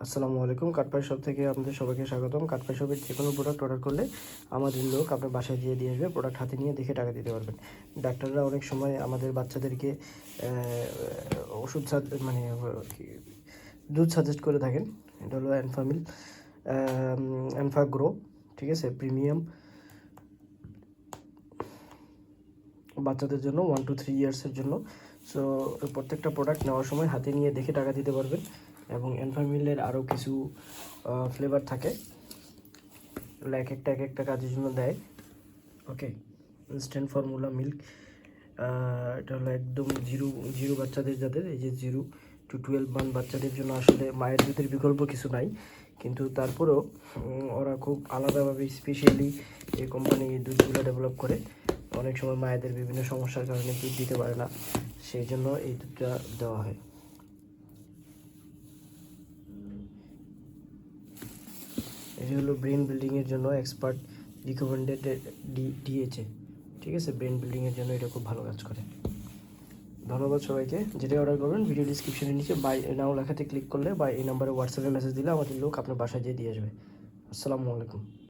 আসসালামু আলাইকুম। কাঠপাই শপ থেকে আপনাদের সবাইকে স্বাগতম। কাঠপাই শপের যে কোনো প্রোডাক্ট অর্ডার করলে আমাদের লোক আপনার বাসায় দিয়ে আসবে। প্রোডাক্ট হাতে নিয়ে দেখে টাকা দিতে পারবেন। ডাক্তাররা অনেক সময় আমাদের বাচ্চাদেরকে ওষুধ মানে দুধ সাজেস্ট করে থাকেন। এটা হলো অ্যানফাগ্রো, ঠিক আছে, প্রিমিয়াম বাচ্চাদের জন্য 1 to 3 ইয়ার্সের জন্য। সো প্রত্যেকটা প্রোডাক্ট নেওয়ার সময় হাতে নিয়ে দেখে টাকা দিতে পারবেন। এবং এনফামিলের আরও কিছু ফ্লেভার থাকে, এক একটা কাজের জন্য দেয়। ওকে, ইনস্ট্যান্ট ফর্মুলা মিল্ক, এটা হলো একদম জিরো বাচ্চাদের, যাদের এই যে 0 to 12 মান্থ বাচ্চাদের জন্য আসলে মায়ের দুধের বিকল্প কিছু নাই, কিন্তু তারপরেও ওরা খুব আলাদাভাবে স্পেশালি এই কোম্পানি এই দুধগুলো ডেভেলপ করে। অনেক সময় মায়েদের বিভিন্ন সমস্যার কারণে দুধ দিতে পারে না, সেই জন্য এই দুধটা দেওয়া হয়। এটি হলো ব্রেন বিল্ডিংয়ের জন্য এক্সপার্ট রিকমেন্ডেড ডিএচএ, ঠিক আছে। ব্রেন বিল্ডিংয়ের জন্য এটা খুব ভালো কাজ করে। ধন্যবাদ সবাইকে। যেটা অর্ডার করবেন ভিডিও ডিসক্রিপশনের নিচে বাই নাও লেখাতে ক্লিক করলে বা এই নাম্বারে হোয়াটসঅ্যাপে মেসেজ দিলে আমাদের লোক আপনার বাসায় দিয়ে আসবে। আসসালামু আলাইকুম।